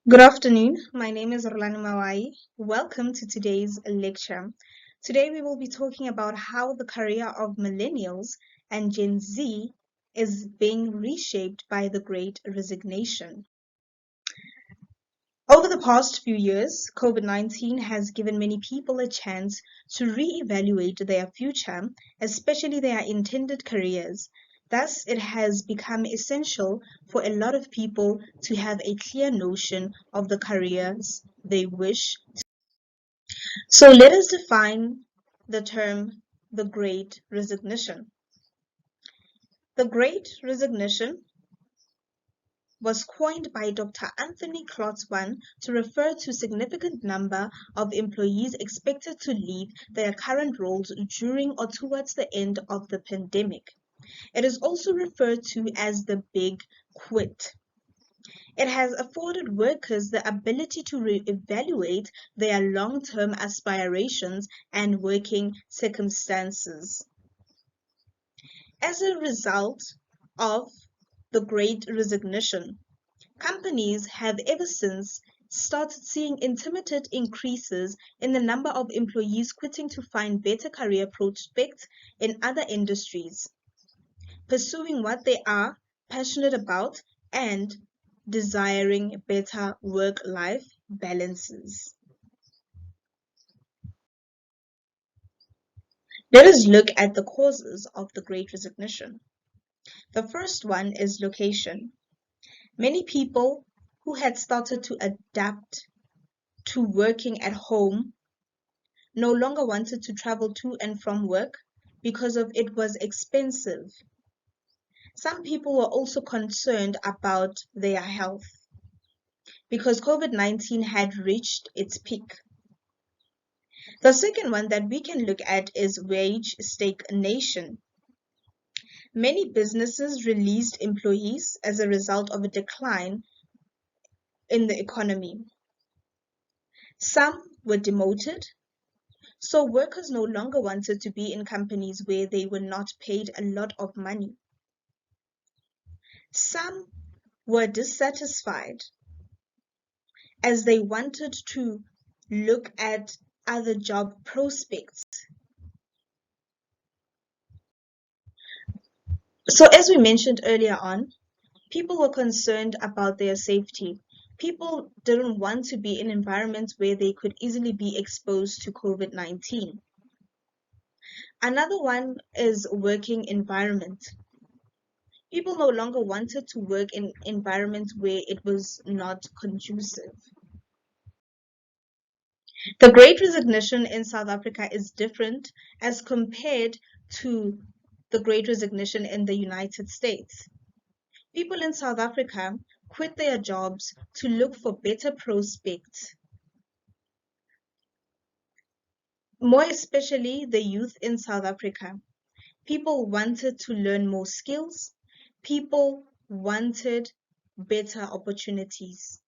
Good afternoon. My name is Rolani Mawai. Welcome to today's lecture. Today we will be talking about how the career of millennials and Gen Z is being reshaped by the Great Resignation. Over the past few years, COVID-19 has given many people a chance to reevaluate their future, especially their intended careers. Thus, it has become essential for a lot of people to have a clear notion of the careers they wish. So let us define the term the Great Resignation. The Great Resignation was coined by Dr. Anthony Klotzmann to refer to a significant number of employees expected to leave their current roles during or towards the end of the pandemic. It is also referred to as the Big Quit. It has afforded workers the ability to reevaluate their long-term aspirations and working circumstances. As a result of the Great Resignation, companies have ever since started seeing intermittent increases in the number of employees quitting to find better career prospects in other industries, pursuing what they are passionate about, and desiring better work-life balances. Let us look at the causes of the Great Resignation. The first one is location. Many people who had started to adapt to working at home no longer wanted to travel to and from work because of it was expensive. Some people were also concerned about their health because COVID-19 had reached its peak. The second one that we can look at is wage stagnation. Many businesses released employees as a result of a decline in the economy. Some were demoted, so workers no longer wanted to be in companies where they were not paid a lot of money. Some were dissatisfied as they wanted to look at other job prospects. So as we mentioned earlier on, people were concerned about their safety. People didn't want to be in environments where they could easily be exposed to COVID-19. Another one is working environment. People no longer wanted to work in environments where it was not conducive. The Great Resignation in South Africa is different as compared to the Great Resignation in the United States. People in South Africa quit their jobs to look for better prospects, more especially the youth in South Africa. People wanted to learn more skills. People wanted better opportunities.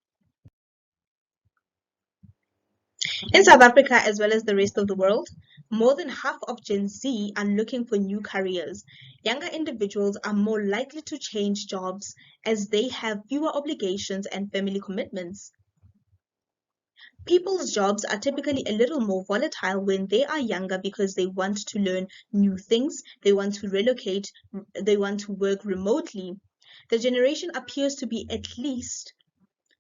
In South Africa, as well as the rest of the world, more than half of Gen Z are looking for new careers. Younger individuals are more likely to change jobs as they have fewer obligations and family commitments. People's jobs are typically a little more volatile when they are younger because they want to learn new things, they want to relocate, they want to work remotely. The generation appears to be at least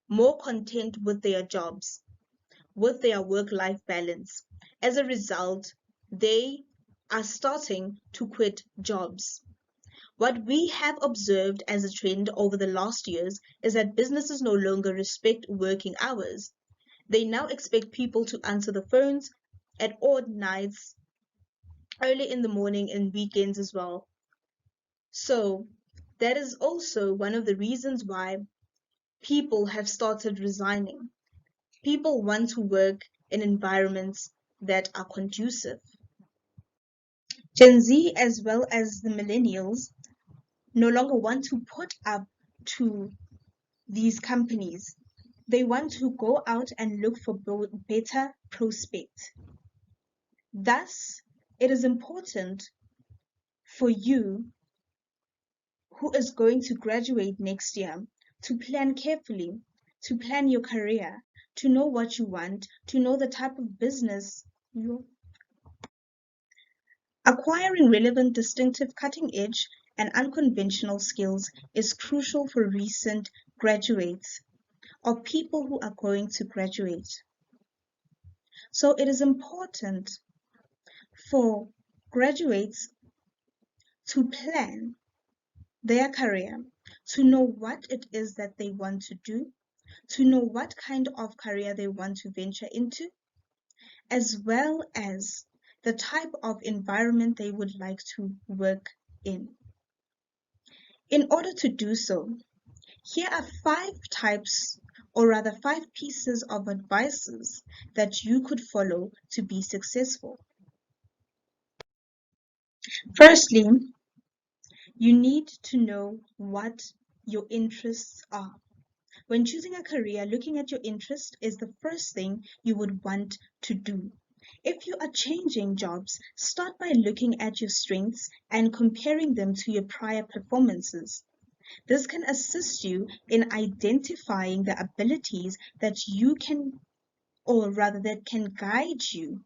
more content with their jobs, with their work-life balance. As a result, they are starting to quit jobs. What we have observed as a trend over the last years is that businesses no longer respect working hours. They now expect people to answer the phones at odd nights, early in the morning, and weekends as well. So that is also one of the reasons why people have started resigning. People want to work in environments that are conducive. Gen Z, as well as the millennials, no longer want to put up to these companies. They want to go out and look for better prospects. Thus, it is important for you who is going to graduate next year to plan carefully, to plan your career, to know what you want, to know the type of business you acquiring relevant, distinctive, cutting-edge, and unconventional skills is crucial for recent graduates or people who are going to graduate. So it is important for graduates to plan their career, to know what it is that they want to do, to know what kind of career they want to venture into, as well as the type of environment they would like to work in. In order to do so, here are 5 types, or rather 5 pieces of advices that you could follow to be successful. Firstly, you need to know what your interests are. When choosing a career, looking at your interest is the first thing you would want to do. If you are changing jobs, start by looking at your strengths and comparing them to your prior performances. This can assist you in identifying the abilities that you can, or rather, that can guide you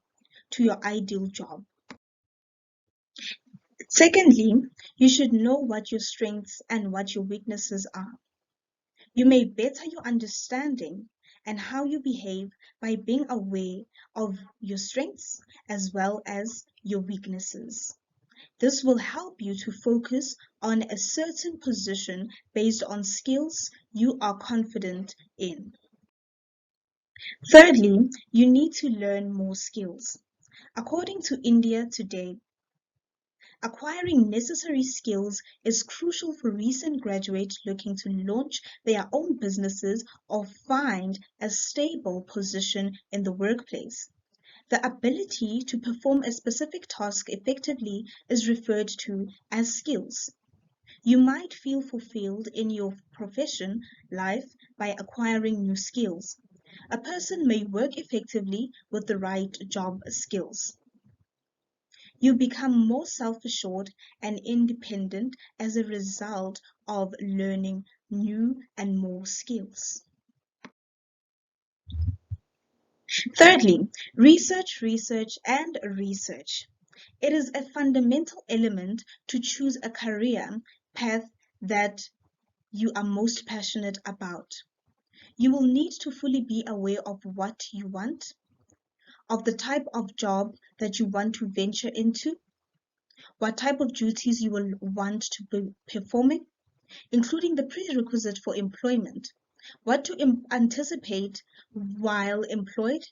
to your ideal job. Secondly, you should know what your strengths and what your weaknesses are. You may better your understanding and how you behave by being aware of your strengths as well as your weaknesses. This will help you to focus on a certain position based on skills you are confident in. Thirdly, you need to learn more skills. According to India Today, acquiring necessary skills is crucial for recent graduates looking to launch their own businesses or find a stable position in the workplace. The ability to perform a specific task effectively is referred to as skills. You might feel fulfilled in your profession life by acquiring new skills. A person may work effectively with the right job skills. You become more self-assured and independent as a result of learning new and more skills. Thirdly, research, and research. It is a fundamental element to choose a career path that you are most passionate about. You will need to fully be aware of what you want, of the type of job that you want to venture into, what type of duties you will want to be performing, including the prerequisite for employment, what to anticipate while employed,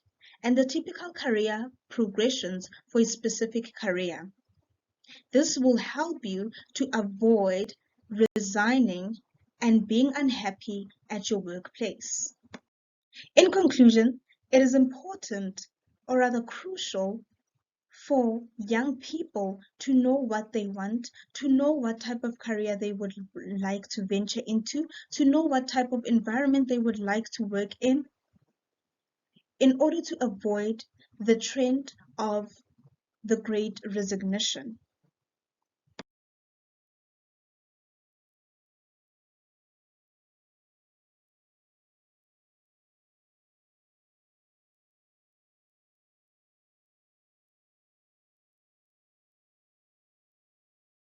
and the typical career progressions for a specific career. This will help you to avoid resigning and being unhappy at your workplace. In conclusion, it is important, or rather crucial, for young people to know what they want, to know what type of career they would like to venture into, to know what type of environment they would like to work in order to avoid the trend of the great resignation.